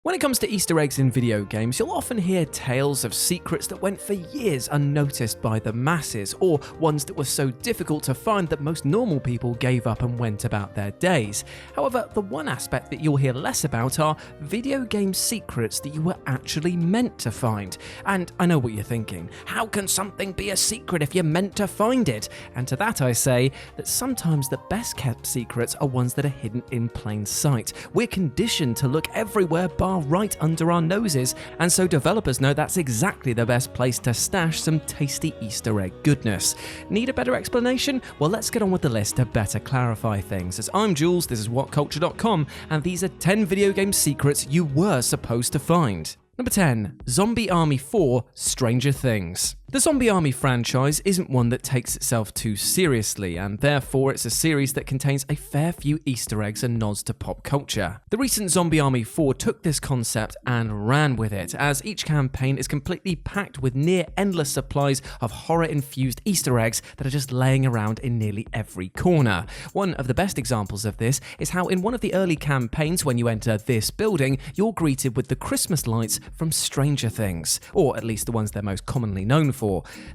When it comes to Easter eggs in video games, you'll often hear tales of secrets that went for years unnoticed by the masses, or ones that were so difficult to find that most normal people gave up and went about their days. However, the one aspect that you'll hear less about are video game secrets that you were actually meant to find. And I know what you're thinking, how can something be a secret if you're meant to find it? And to that I say that sometimes the best kept secrets are ones that are hidden in plain sight. We're conditioned to look everywhere bar right under our noses, and so developers know that's exactly the best place to stash some tasty Easter egg goodness. Need a better explanation? Well, let's get on with the list to better clarify things. As I'm Jules, this is WhatCulture.com, and these are 10 video game secrets you were supposed to find. Number 10. Zombie Army 4 Stranger Things. The Zombie Army franchise isn't one that takes itself too seriously, and therefore it's a series that contains a fair few Easter eggs and nods to pop culture. The recent Zombie Army 4 took this concept and ran with it, as each campaign is completely packed with near endless supplies of horror-infused Easter eggs that are just laying around in nearly every corner. One of the best examples of this is how in one of the early campaigns when you enter this building, you're greeted with the Christmas lights from Stranger Things, or at least the ones they're most commonly known for.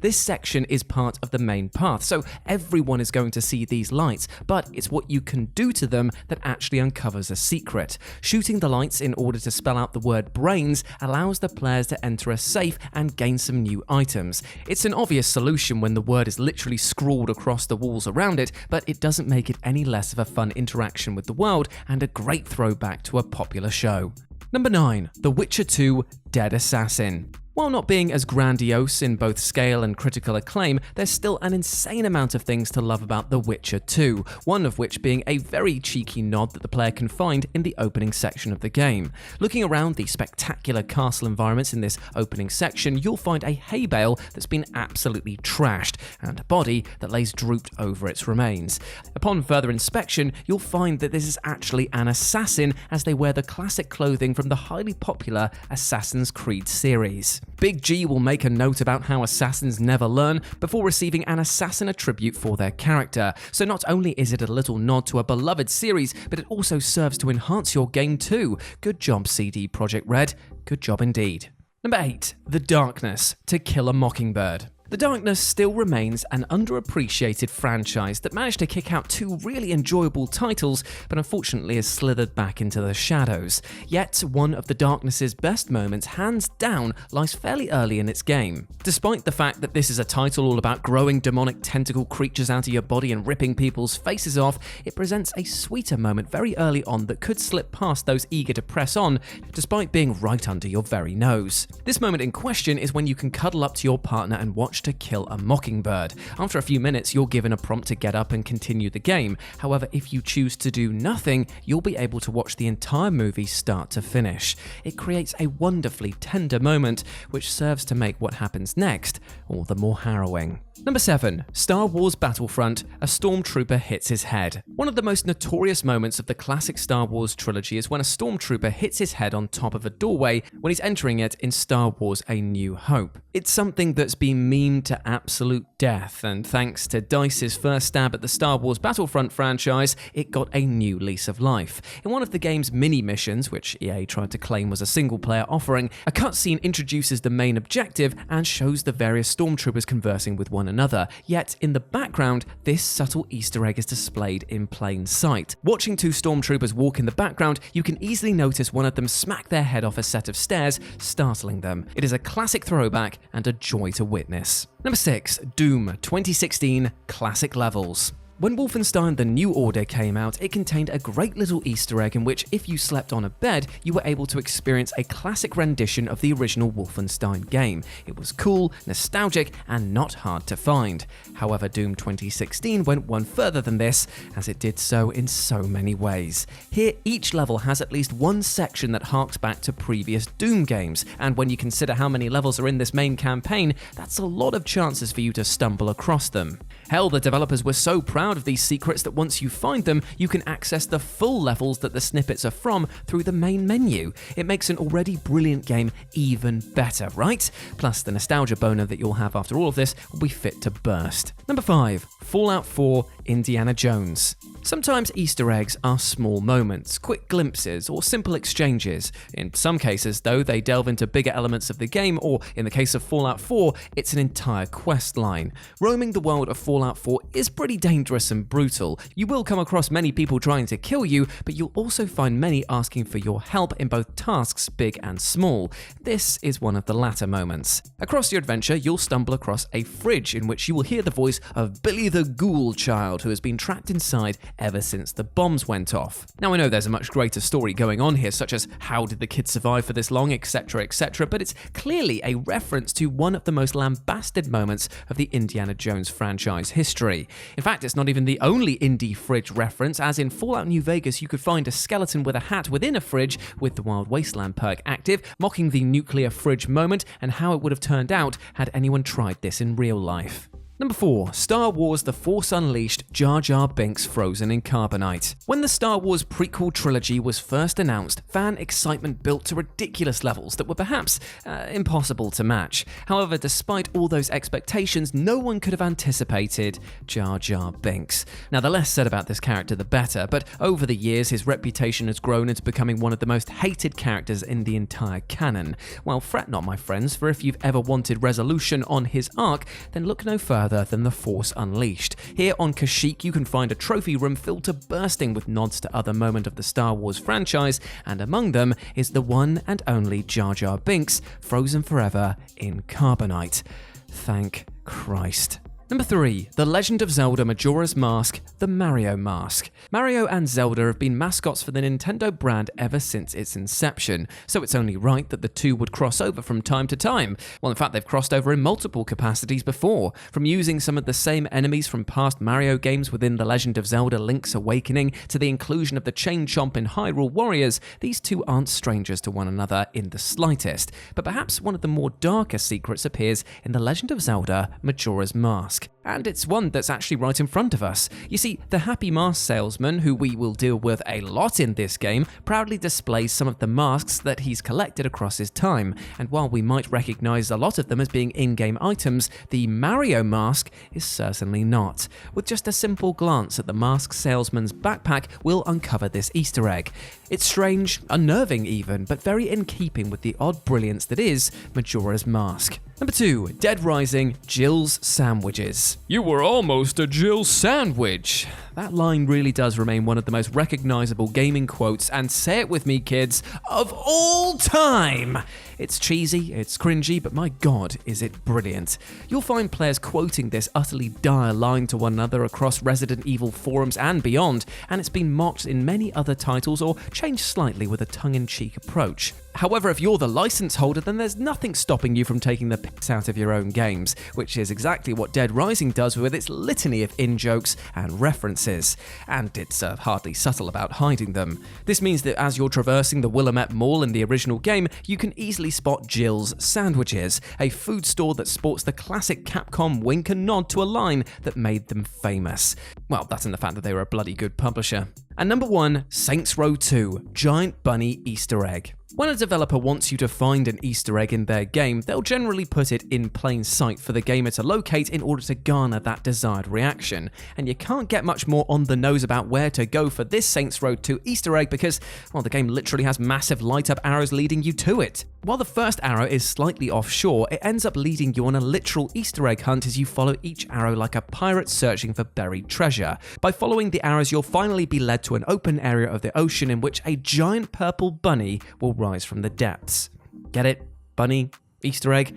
This section is part of the main path, so everyone is going to see these lights, but it's what you can do to them that actually uncovers a secret. Shooting the lights in order to spell out the word brains allows the players to enter a safe and gain some new items. It's an obvious solution when the word is literally scrawled across the walls around it, but it doesn't make it any less of a fun interaction with the world and a great throwback to a popular show. Number 9. The Witcher 2 Dead Assassin. While not being as grandiose in both scale and critical acclaim, there's still an insane amount of things to love about The Witcher 2, one of which being a very cheeky nod that the player can find in the opening section of the game. Looking around the spectacular castle environments in this opening section, you'll find a hay bale that's been absolutely trashed, and a body that lays drooped over its remains. Upon further inspection, you'll find that this is actually an assassin, as they wear the classic clothing from the highly popular Assassin's Creed series. Big G will make a note about how assassins never learn before receiving an assassin attribute for their character. So not only is it a little nod to a beloved series, but it also serves to enhance your game too. Good job, CD Projekt Red. Good job indeed. Number 8. The Darkness to Kill a Mockingbird. The Darkness still remains an underappreciated franchise that managed to kick out 2 really enjoyable titles, but unfortunately has slithered back into the shadows. Yet, one of The Darkness's best moments, hands down, lies fairly early in its game. Despite the fact that this is a title all about growing demonic tentacle creatures out of your body and ripping people's faces off, it presents a sweeter moment very early on that could slip past those eager to press on, despite being right under your very nose. This moment in question is when you can cuddle up to your partner and watch to kill a mockingbird. After a few minutes, you're given a prompt to get up and continue the game. However, if you choose to do nothing, you'll be able to watch the entire movie start to finish. It creates a wonderfully tender moment, which serves to make what happens next all the more harrowing. Number 7. Star Wars Battlefront, a stormtrooper hits his head. One of the most notorious moments of the classic Star Wars trilogy is when a stormtrooper hits his head on top of a doorway when he's entering it in Star Wars A New Hope. It's something that's been memed to absolute death, and thanks to DICE's first stab at the Star Wars Battlefront franchise, it got a new lease of life. In one of the game's mini-missions, which EA tried to claim was a single-player offering, a cutscene introduces the main objective and shows the various stormtroopers conversing with one another, yet in the background, this subtle Easter egg is displayed in plain sight. Watching 2 stormtroopers walk in the background, you can easily notice one of them smack their head off a set of stairs, startling them. It is a classic throwback and a joy to witness. Number 6. Doom 2016 Classic Levels. When Wolfenstein The New Order came out, it contained a great little Easter egg in which, if you slept on a bed, you were able to experience a classic rendition of the original Wolfenstein game. It was cool, nostalgic, and not hard to find. However, Doom 2016 went one further than this, as it did so in so many ways. Here, each level has at least one section that harks back to previous Doom games, and when you consider how many levels are in this main campaign, that's a lot of chances for you to stumble across them. Hell, the developers were so proud of these secrets that once you find them, you can access the full levels that the snippets are from through the main menu. It makes an already brilliant game even better, right? Plus, the nostalgia boner that you'll have after all of this will be fit to burst. Number 5. Fallout 4 Indiana Jones. Sometimes Easter eggs are small moments, quick glimpses, or simple exchanges. In some cases, though, they delve into bigger elements of the game, or in the case of Fallout 4, it's an entire quest line. Roaming the world of Fallout 4 is pretty dangerous and brutal. You will come across many people trying to kill you, but you'll also find many asking for your help in both tasks, big and small. This is one of the latter moments. Across your adventure, you'll stumble across a fridge in which you will hear the voice of Billy the Ghoul Child, who has been trapped inside ever since the bombs went off. Now, I know there's a much greater story going on here, such as how did the kid survive for this long, etc., but it's clearly a reference to one of the most lambasted moments of the Indiana Jones franchise history. In fact, it's not even the only indie fridge reference, as in Fallout New Vegas you could find a skeleton with a hat within a fridge with the Wild Wasteland perk active, mocking the nuclear fridge moment and how it would have turned out had anyone tried this in real life. Number 4. Star Wars The Force Unleashed, Jar Jar Binks frozen in carbonite. When the Star Wars prequel trilogy was first announced, fan excitement built to ridiculous levels that were perhaps impossible to match. However, despite all those expectations, no one could have anticipated Jar Jar Binks. Now, the less said about this character, the better, but over the years, his reputation has grown into becoming one of the most hated characters in the entire canon. Well, fret not, my friends, for if you've ever wanted resolution on his arc, then look no further than The Force Unleashed. Here on Kashyyyk, you can find a trophy room filled to bursting with nods to other moments of the Star Wars franchise, and among them is the one and only Jar Jar Binks, frozen forever in carbonite. Thank Christ. Number 3. The Legend of Zelda Majora's Mask, the Mario Mask. Mario and Zelda have been mascots for the Nintendo brand ever since its inception, so it's only right that the two would cross over from time to time. Well, in fact, they've crossed over in multiple capacities before, from using some of the same enemies from past Mario games within The Legend of Zelda Link's Awakening to the inclusion of the Chain Chomp in Hyrule Warriors. These two aren't strangers to one another in the slightest, but perhaps one of the more darker secrets appears in The Legend of Zelda Majora's Mask. And it's one that's actually right in front of us. You see, the Happy Mask salesman, who we will deal with a lot in this game, proudly displays some of the masks that he's collected across his time, and while we might recognize a lot of them as being in-game items, the Mario mask is certainly not. With just a simple glance at the mask salesman's backpack, we'll uncover this Easter egg. It's strange, unnerving even, but very in keeping with the odd brilliance that is Majora's Mask. Number 2. Dead Rising, Jill's Sandwiches. You were almost a Jill sandwich. That line really does remain one of the most recognizable gaming quotes, and say it with me, kids, of all time. It's cheesy, it's cringy, but my god, is it brilliant. You'll find players quoting this utterly dire line to one another across Resident Evil forums and beyond, and it's been mocked in many other titles or changed slightly with a tongue-in-cheek approach. However, if you're the license holder, then there's nothing stopping you from taking the piss out of your own games, which is exactly what Dead Rising does with its litany of in-jokes and references, and it's hardly subtle about hiding them. This means that as you're traversing the Willamette Mall in the original game, you can easily spot Jill's Sandwiches, a food store that sports the classic Capcom wink and nod to a line that made them famous. Well, that's in the fact that they were a bloody good publisher. And number 1, Saints Row 2, Giant Bunny Easter Egg. When a developer wants you to find an Easter egg in their game, they'll generally put it in plain sight for the gamer to locate in order to garner that desired reaction. And you can't get much more on the nose about where to go for this Saints Row 2 Easter egg because, well, the game literally has massive light-up arrows leading you to it. While the first arrow is slightly offshore, it ends up leading you on a literal Easter egg hunt as you follow each arrow like a pirate searching for buried treasure. By following the arrows, you'll finally be led to an open area of the ocean in which a giant purple bunny will rise from the depths. Get it? Bunny? Easter egg?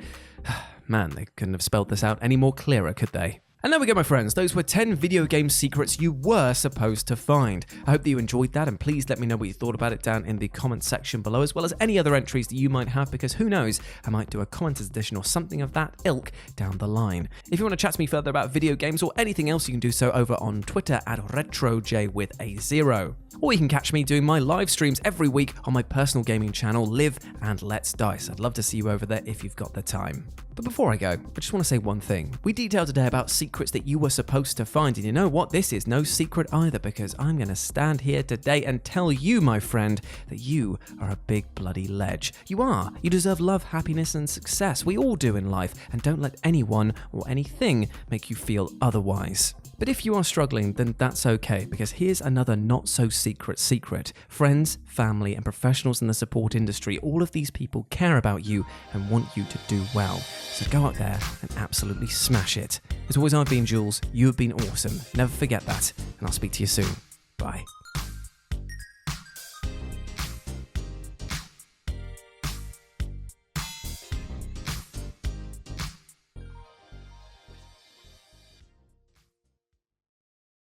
Man, they couldn't have spelled this out any more clearer, could they? And there we go, my friends. Those were 10 video game secrets you were supposed to find. I hope that you enjoyed that, and please let me know what you thought about it down in the comment section below, as well as any other entries that you might have, because who knows, I might do a commenter's edition or something of that ilk down the line. If you want to chat to me further about video games or anything else, you can do so over on Twitter at RetroJ with a 0. Or you can catch me doing my live streams every week on my personal gaming channel, Live and Let's Dice. I'd love to see you over there if you've got the time. But before I go, I just want to say one thing. We detailed today about secrets that you were supposed to find, and you know what? This is no secret either, because I'm going to stand here today and tell you, my friend, that you are a big bloody ledge. You are. You deserve love, happiness, and success. We all do in life, and don't let anyone or anything make you feel otherwise. But if you are struggling, then that's okay, because here's another not-so-secret secret. Friends, family, and professionals in the support industry, all of these people care about you and want you to do well. So go out there and absolutely smash it. As always, I've been Jules. You have been awesome. Never forget that, and I'll speak to you soon. Bye.